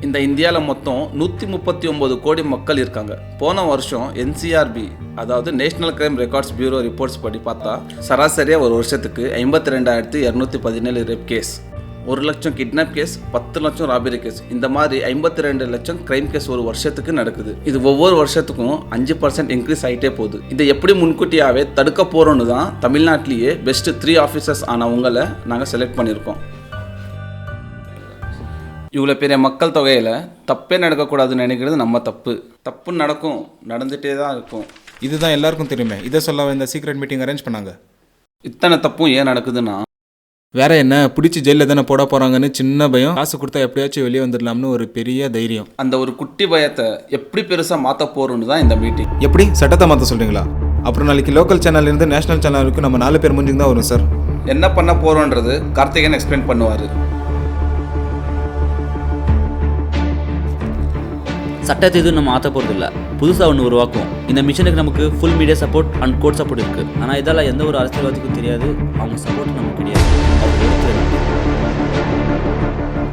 இந்த இந்தியாவில் மொத்தம் 139 கோடி மக்கள் இருக்காங்க. போன வருஷம் NCRB அதாவது national crime records bureau reports படி பார்த்தா சராசரியாக ஒரு வருஷத்துக்கு 52,217 ரேப் கேஸ், 1 லட்சம் கிட்னாப் கேஸ், 10 லட்சம் ராபரி கேஸ், இந்த மாதிரி 52 லட்சம் கிரைம் கேஸ் ஒரு வருஷத்துக்கு நடக்குது. இது ஒவ்வொரு வருஷத்துக்கும் 5% இன்க்ரீஸ் ஆகிட்டே போகுது. இதை எப்படி முன்கூட்டியாகவே தடுக்க போகிறோன்னு தான் தமிழ்நாட்டிலேயே பெஸ்ட் 3 ஆஃபீஸர்ஸ் ஆனவங்களை நாங்கள் செலக்ட் பண்ணியிருக்கோம். இவ்வளோ பெரிய மக்கள் தொகையில் தப்பே நடக்கக்கூடாதுன்னு நினைக்கிறது நம்ம தப்பு நடக்கும், நடந்துகிட்டே தான் இருக்கும். இதுதான் எல்லாருக்கும் தெரியுமே, இதை சொல்ல இந்த சீக்ரெட் மீட்டிங் அரேஞ்ச் பண்ணாங்க. இத்தனை தப்பும் ஏன் நடக்குதுன்னா வேற என்ன, பிடிச்சி ஜெயிலில் தானே போட போகிறாங்கன்னு சின்ன பயம், காசு கொடுத்தா எப்படியாச்சும் வெளியே வந்துடலாம்னு ஒரு பெரிய தைரியம். அந்த ஒரு குட்டி பயத்தை எப்படி பெருசாக மாற்ற போகிறோன்னு தான் இந்த மீட்டிங். எப்படி சட்டத்தை மாற்ற சொல்கிறீங்களா? அப்புறம் நாளைக்கு லோக்கல் சேனல்லேருந்து நேஷனல் சேனலுக்கு நம்ம 4 பேர் முடிஞ்சுங்க தான் வரும் சார். என்ன பண்ண போகிறோன்றது கார்த்திகேயன் எக்ஸ்பிளைன் பண்ணுவார். சட்டத்தை எதுவும் நம்ம மாற்ற போகிறது இல்லை, புதுசாக ஒன்று உருவாக்கும். இந்த மிஷனுக்கு நமக்கு full media support and court support இருக்குது. ஆனால் இதெல்லாம் எந்த ஒரு அரசியல்வாதிக்கும் தெரியாது, அவங்க சப்போர்ட் நமக்கு கிடையாது.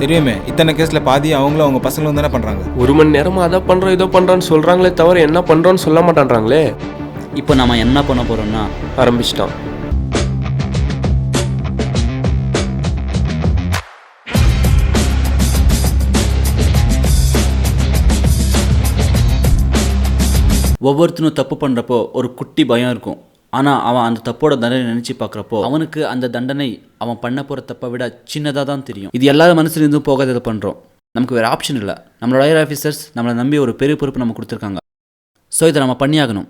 தெரியுமே, இத்தனை கேஸில் பாதி அவங்களும் அவங்க பசங்களும் தானே பண்ணுறாங்க. 1 மணி நேரமாக அதை பண்ணுறோம் இதோ பண்ணுறோன்னு சொல்கிறாங்களே தவிர என்ன பண்ணுறோன்னு சொல்ல மாட்டேன்றாங்களே. இப்போ நம்ம என்ன பண்ண போகிறோம்னா ஆரம்பிச்சிட்டோம். ஒவ்வொருத்தனும் தப்பு பண்ணுறப்போ ஒரு குட்டி பயம் இருக்கும். ஆனால் அவன் அந்த தப்போட தண்டனை நினச்சி பார்க்குறப்போ அவனுக்கு அந்த தண்டனை அவன் பண்ண போகிற தப்பை விட சின்னதாக தான் தெரியும். இது எல்லாரும் மனசுலேருந்தும் போகாத பண்ணுறோம். நமக்கு வேறு ஆப்ஷன் இல்லை. நம்மளோட ஹையர் ஆஃபீஸர்ஸ் நம்மளை நம்பி ஒரு பெரிய பொறுப்பு நம்ம கொடுத்துருக்காங்க. ஸோ இதை நம்ம பண்ணியாகணும்.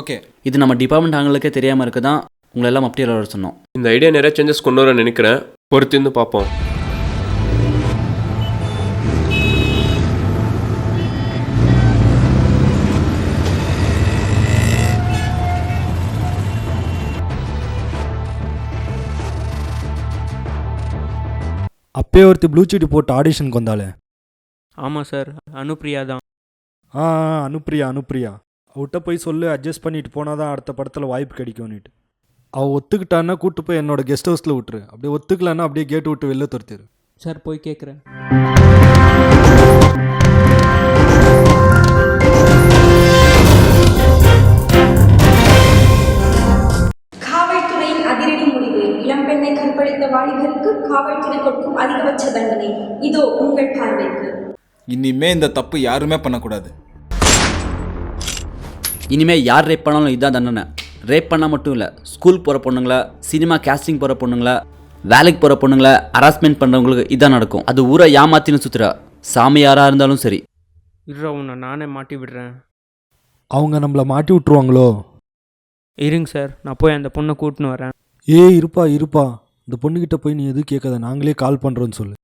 ஓகே, இது நம்ம டிபார்ட்மெண்ட் ஆளுங்களுக்கே தெரியாமல் இருக்க தான் உங்களை எல்லாம் அப்படியே வர சொன்னோம். இந்த ஐடியா நிறைய சேஞ்சஸ் கொண்டு வர நினைக்கிறேன், பொறுத்திருந்து பார்ப்போம். அப்பே ஒருத்தி ப்ளூ சீட்டு போட்டு ஆடிஷனுக்கு வந்தாலே. ஆமாம் சார், அனுப்பிரியா தான். அனுப்பிரியா அவட்ட போய் சொல்லு, அட்ஜஸ்ட் பண்ணிட்டு போனால் தான் அடுத்த படத்தில் வாய்ப்பு கிடைக்கும்னுட்டு. அவள் ஒத்துக்கிட்டான்னா கூப்பிட்டு போய் என்னோட கெஸ்ட் ஹவுஸில் விட்டுரு. அப்படியே ஒத்துக்கலான்னா அப்படியே கேட்டு விட்டு வெளில துரத்திடு. சார் போய் கேட்குறேன். காவல்துறையின் அதிரடி முடிவு. இளம்பெண்ணை கற்பழித்த வாலிபருக்கு காவல்துறை கொடுக்கும் அதிகபட்ச தண்டனை இதோ உங்கள் பார்வைக்கு. இனிமே இந்த தப்பு யாருமே பண்ணக்கூடாது. இனிமேல் யார் ரேப் பண்ணாலும் இதுதான் தண்டனை. ரேப் பண்ணால் மட்டும் இல்லை, ஸ்கூல் போகிற பொண்ணுங்களை, சினிமா கேஸ்டிங் போகிற பொண்ணுங்களை, வேலைக்கு போகிற பொண்ணுங்களை ஹராஸ்மெண்ட் பண்ணுறவங்களுக்கு இதான் நடக்கும். அது ஊரை ஏமாத்தின்னு சுற்றுற சாமி யாராக இருந்தாலும் சரி. இருறா, உன்னை நானே மாட்டி விடுறேன். அவங்க நம்மளை மாட்டி விட்ருவாங்களோ? இருங்க சார், நான் போய் அந்த பொண்ணை கூட்டின்னு வரேன். இருப்பா இந்த பொண்ணுக்கிட்ட போய் நீ எதுவும் கேட்காத, நாங்களே கால் பண்ணுறோன்னு சொல்லு.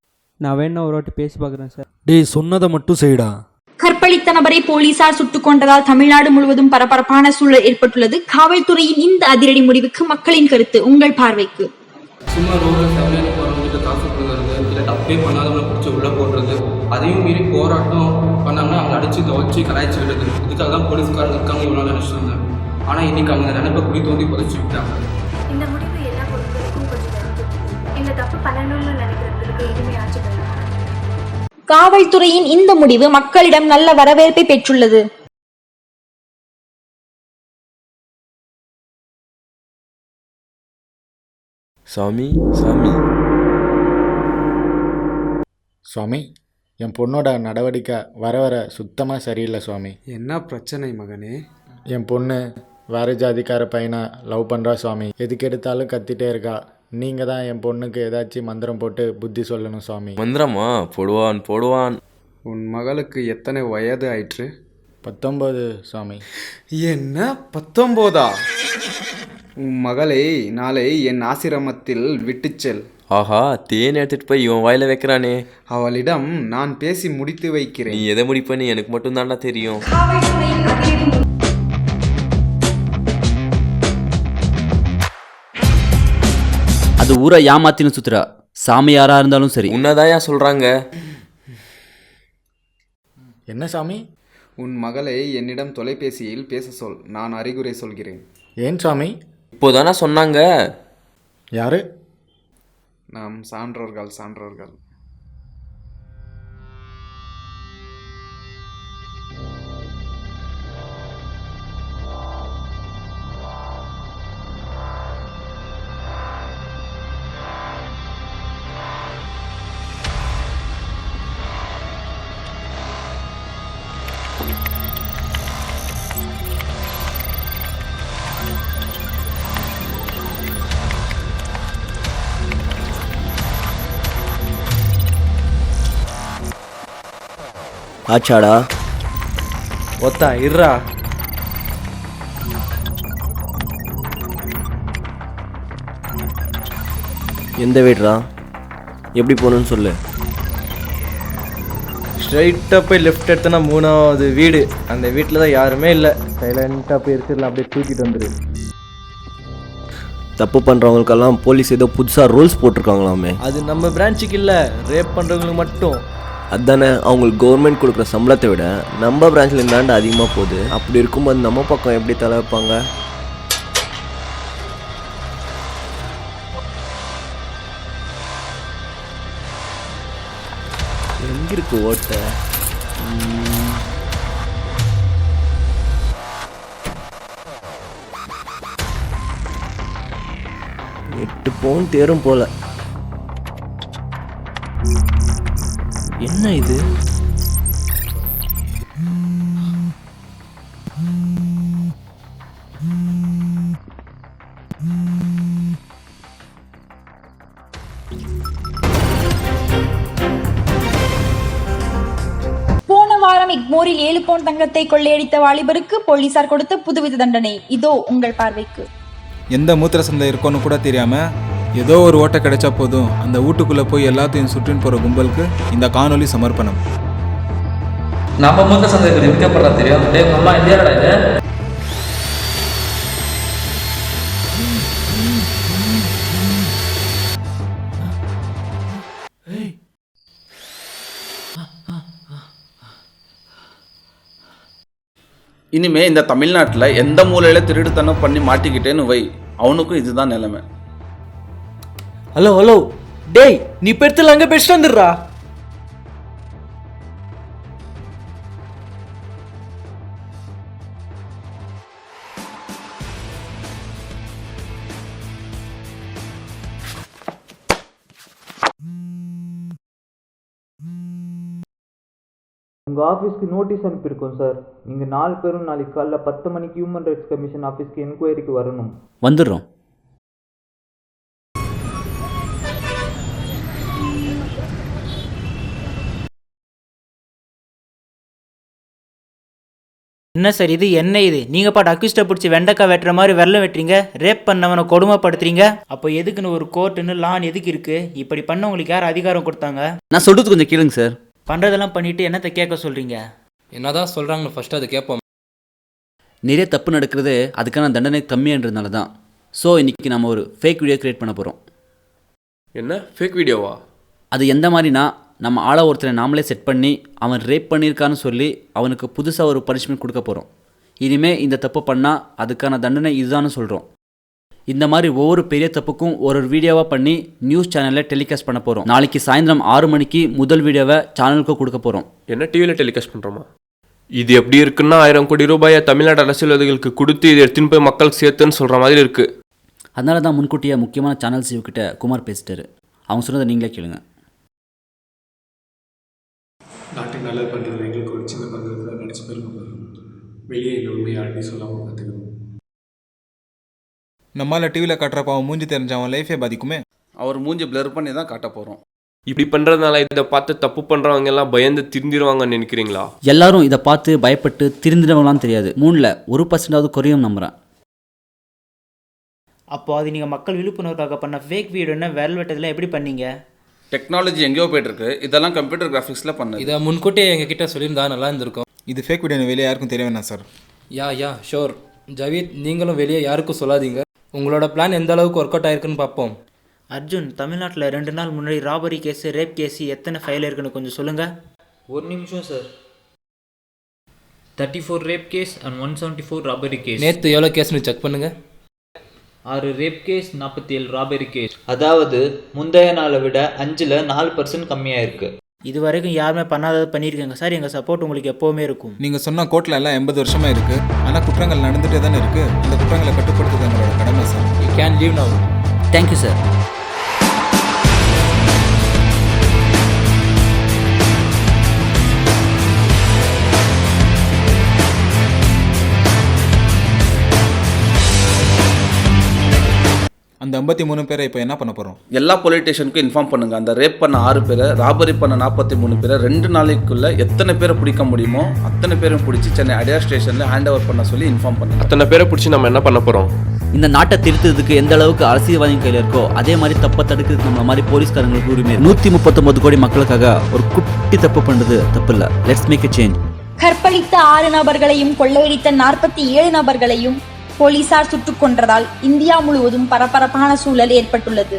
நான் வேணா ஒரு வாட்டி பேசி பார்க்குறேன் சார். டேய், சொன்னதை மட்டும் செய்டா. கற்பழித்த நபரை போலீசார் சுட்டுக் கொண்டதால் தமிழ்நாடு முழுவதும் பரபரப்பான சூழல் ஏற்பட்டுள்ளது. காவல்துறையின் இந்த அதிரடி முடிவுக்கு மக்களின் கருத்து உங்கள் பார்வைக்கு. சும்மா ரோடு செவனேன்னு போகிறவங்களுக்கு காசு கொடுக்குறது, இல்லை தப்பே பண்ணாதவங்களை பிடிச்சி உள்ளே போடுறது, அதையும் மீறி போராட்டம் பண்ணாங்கன்னா அவங்க அடித்து துவச்சி கலாய்ச்சி விடுறது. இதுக்காக தான் போலீஸ்காரங்க இருக்காங்க இவ்வளோ நினச்சிட்டு இருந்தேன். ஆனால் இன்றைக்கி அவங்க நினைப்பை குடி தோண்டி புதைச்சி விட்டாங்க. இந்த முடிவு எல்லா பொருட்களுக்கும் கொஞ்சம் வருது. இந்த தப்பு பண்ணணும்னு நினைக்கிறவங்களுக்கு இனிமே ஆட்சி பண்ணலாம். காவல்துறையின் இந்த முடிவு மக்களிடம் நல்ல வரவேற்பை பெற்றுள்ளது. சாமி சுவாமி, என் பொண்ணோட நடவடிக்கை வர சுத்தமாக சரியில்லை சுவாமி. என்ன பிரச்சனை மகனே? என் பொண்ணு வேறு ஜாதிக்கார பையனை லவ் பண்ணுறா சுவாமி. எதுக்கு எடுத்தாலும் கத்திட்டே இருக்கா. நீங்கள் தான் என் பொண்ணுக்கு ஏதாச்சும் மந்திரம் போட்டு புத்தி சொல்லணும் சுவாமி. மந்திரமா? போடுவான். உன் மகளுக்கு எத்தனை வயது ஆயிற்று? 19 சுவாமி. என்ன 19? உன் மகளை நாளை என் ஆசிரமத்தில் விட்டுச்செல். ஆஹா, தேன் எடுத்துட்டு போய் இவன் வாயில வைக்கிறானே. அவளிடம் நான் பேசி முடித்து வைக்கிறேன். நீ எதை முடிப்பன்னு எனக்கு மட்டும் தாண்டா தெரியும். அது ஊரை ஏமாத்தின்னு சுற்றுற சாமி யாராக இருந்தாலும் சரி. உன்னதாயா சொல்கிறாங்க. என்ன சாமி? உன் மகளை என்னிடம் தொலைபேசியில் பேச சொல், நான் அறிகுறி சொல்கிறேன். ஏன் சாமி? இப்போதானே சொன்னாங்க. யாரு? நாம் சான்றோர்கள். ஆச்சாடா ஒத்தா இருறா. எந்த வீடுறா, எப்படி போகணுன்னு சொல்லு. ஸ்ட்ரைட்டாக போய் லெஃப்ட் எடுத்தனா 3வது வீடு. அந்த வீட்டில் தான் யாருமே இல்லை. சைலண்ட்டாக போய் இருக்கிறதுல அப்படியே தூக்கிட்டு வந்துடு. தப்பு பண்ணுறவங்களுக்கெல்லாம் போலீஸ் ஏதோ புதுசாக ரூல்ஸ் போட்டிருக்காங்களாமே. அது நம்ம பிரான்ச்சுக்கு இல்லை, ரேப் பண்ணுறவங்களுக்கு மட்டும். அதுதானே, அவங்களுக்கு கவர்மெண்ட் கொடுக்குற சம்பளத்தை விட நம்ம பிரான்ச்சில் இருந்தாண்டு அதிகமாக போகுது. அப்படி இருக்கும்போது நம்ம பக்கம் எப்படி தலை வைப்பாங்க? எங்க இருக்கு ஓட்டை? 8 பவுன் தேரும் போல. என்ன இது? போன வாரம் எக்மோரில் 7 பவுன் தங்கத்தை கொள்ளையடித்த வாலிபருக்கு போலீசார் கொடுத்த புதுவித தண்டனை இதோ உங்கள் பார்வைக்கு. எந்த மூத்திர சந்தை இருக்கோன்னு கூட தெரியாமல் ஏதோ ஒரு ஓட்டை கிடைச்சா போதும் அந்த வீட்டுக்குள்ளே போய் எல்லாத்தையும் சுற்றின்னு போகிற கும்பலுக்கு இந்த காணொலி சமர்ப்பணம். நம்ம மூத்த சந்தைகள் இருக்கப்படா தெரியும். அம்மா இந்தியாடா இது. இனிமே இந்த தமிழ்நாட்டில் எந்த மூலையில திருடுத்தனம் பண்ணி மாட்டிக்கிட்டேன்னு வை, அவனுக்கும் இதுதான் நிலைமை. ஹலோ ஹலோ டேய், நீ பெருத்தில் அங்கே பெஸ்ட் வந்துடுறா. உங்கள் ஆஃபீஸ்க்கு நோட்டீஸ் அனுப்பியிருக்கோம் சார். நீங்கள் 4 பேரும் நாளைக்கு காலைல 10 மணிக்கு ஹியூமன் ரைட்ஸ் கமிஷன் ஆஃபீஸ்க்கு என்கொயரிக்கு வரணும். வந்துடுறோம். என்ன சார் இது, என்ன இது? நீங்கள் பாட்டு அக்யூஸ்டை பிடிச்சி வெண்டைக்காய் வெட்டுற மாதிரி வெள்ளம் வெட்டுறீங்க, ரேப் பண்ணவனை கொடுமைப்படுத்துறீங்க. அப்போ எதுக்குன்னு ஒரு கோர்ட்டுன்னு லான் எதுக்கு இருக்குது? இப்படி பண்ண உங்களுக்கு யார் அதிகாரம் கொடுத்தாங்க? நான் சொல்கிறது கொஞ்சம் கேளுங்க சார். பண்ணுறதெல்லாம் பண்ணிவிட்டு என்னத்தை கேட்க சொல்கிறீங்க? என்னதான் சொல்கிறாங்கன்னு ஃபஸ்ட்டு அதை கேட்போம். நிறைய தப்பு நடக்கிறது அதுக்கான தண்டனை கம்மியான்றதுனால தான். ஸோ இன்றைக்கி நம்ம ஒரு ஃபேக் வீடியோ க்ரியேட் பண்ண போகிறோம். என்ன ஃபேக் வீடியோவா? அது எந்த மாதிரினா, நம்ம ஆளை ஒருத்தரை நாமளே செட் பண்ணி அவன் ரேப் பண்ணியிருக்கான்னு சொல்லி அவனுக்கு புதுசாக ஒரு பனிஷ்மெண்ட் கொடுக்க போகிறோம். இனிமேல் இந்த தப்பு பண்ணால் அதுக்கான தண்டனை இதுதான்னு சொல்கிறோம். இந்த மாதிரி ஒவ்வொரு பெரிய தப்புக்கும் ஒரு வீடியோவாக பண்ணி நியூஸ் சேனலில் டெலிகாஸ்ட் பண்ண போகிறோம். நாளைக்கு சாயந்தரம் 6 மணிக்கு முதல் வீடியோவை சேனலுக்கு கொடுக்க போகிறோம். என்ன டிவியில் டெலிகாஸ்ட் பண்ணுறோமா? இது எப்படி இருக்குன்னா 1000 கோடி ரூபாயை தமிழ்நாடு அரசியல்வாதிகளுக்கு கொடுத்து இதை எடுத்துன்னு போய் மக்களுக்கு சேர்த்துன்னு சொல்கிற மாதிரி இருக்குது. அதனால தான் முன்கூட்டியே முக்கியமான சேனல்ஸ் இவக்கிட்ட குமார் பேசிட்டாரு. அவங்க சொன்னதை நீங்களே கேளுங்க. நாட்டுக்கு நல்லது பண்ணுறது எங்களுக்கு ஒரு சின்ன பங்கு நடிச்சு பெருமை. வெளியே இந்த உண்மையை யாருமே சொல்லாமல் பார்த்துக்கணும். நம்மளால் டிவியில் காட்டுறப்ப அவன் மூஞ்சி தெரிஞ்ச அவன் லைஃபே பாதிக்குமே. அவர் மூஞ்சி பிளர் பண்ணி தான் காட்ட போகிறோம். இப்படி பண்ணுறதுனால இதை பார்த்து தப்பு பண்ணுறவங்க எல்லாம் பயந்து திருந்திடுவாங்கன்னு நினைக்கிறீங்களா? எல்லாரும் இதை பார்த்து பயப்பட்டு திருந்திடுவாங்களான்னு தெரியாது. 3ல் 1% குறையும் நம்புகிறேன். அப்போ அது நீங்கள் மக்கள் விழிப்புணர்வுக்காக பண்ண ஃபேக் வீடியோன்னு விரல் வெட்டதெல்லாம் எப்படி பண்ணீங்க? டெக்னாலஜி எங்கேயோ போய்ட்டுருக்கு. இதெல்லாம் கம்ப்யூட்டர் கிராஃபிக்ஸில் பண்ணு. இதை முன்கூட்டியே எங்ககிட்ட சொல்லியிருந்தா நல்லா இருந்திருக்கும். இது ஃபேக் வீடியோ வெளியே யாருக்கும் தெரிய வேணாம் சார். யா ஷோர். ஜவீத், நீங்களும் வெளியே யாருக்கும் சொல்லாதீங்க. உங்களோட பிளான் எந்த அளவுக்கு ஒர்க் அவுட் ஆயிருக்குன்னு பார்ப்போம். அர்ஜுன், தமிழ்நாட்டில் 2 நாள் முன்னாடி ராபரி கேஸு, ரேப் கேஸு எத்தனை ஃபைல் இருக்குன்னு கொஞ்சம் சொல்லுங்கள். ஒரு நிமிஷம் சார். 34 rape case and 174 robbery case. நேற்று எவ்வளோ கேஸ்னு செக் பண்ணுங்கள். 6 ரேப் கேஸ், 47 ராபரி கேஸ். அதாவது முந்தைய நாளை விட 5ல் 4% கம்மியாக இருக்குது. இது வரைக்கும் யாருமே பண்ணாதது பண்ணியிருக்காங்க சார். எங்கள் சப்போர்ட் உங்களுக்கு எப்போவுமே இருக்கும். நீங்கள் சொன்ன கோர்ட்டில் எல்லாம் 80 வருஷமாக இருக்குது. ஆனால் குற்றங்கள் நடந்துகிட்டே தானே இருக்குது. அந்த குற்றங்களை கட்டுப்படுத்துறது எங்களோட கடமை sir. You can leave now. Thank you sir. அந்த 53 பேரை இப்போ என்ன பண்ண போகிறோம்? எல்லா போலீஸ் ஸ்டேஷனுக்கும் இன்ஃபார்ம் பண்ணுங்க. அந்த ரேப் பண்ண 6 பேரை, ராபரி பண்ண 43 பேரை 2 நாளைக்குள்ள எத்தனை பேரை பிடிக்க முடியுமோ அத்தனை பேரும் பிடிச்சி சென்னை அடையார் ஸ்டேஷனில் ஹேண்ட் ஓவர் பண்ண சொல்லி இன்ஃபார்ம் பண்ணுங்க. அத்தனை பேரை பிடிச்சி நம்ம என்ன பண்ண போகிறோம்? இந்த நாட்டை திருத்துறதுக்கு எந்த அளவுக்கு அரசியல்வாதிகள் கையில் இருக்கோ அதே மாதிரி தப்பை தடுக்கிறதுக்கு நம்மள மாதிரி போலீஸ்காரங்களுக்கு உரிமை. 139 கோடி மக்களுக்காக ஒரு குட்டி தப்பு பண்ணுறது தப்பு இல்லை. Let's make a change. கற்பழித்த 6 நபர்களையும் கொள்ளையடித்த 47 நபர்களையும் போலீசார் சுட்டுக் கொன்றதால் இந்தியா முழுவதும் பரபரப்பான சூழல் ஏற்பட்டுள்ளது.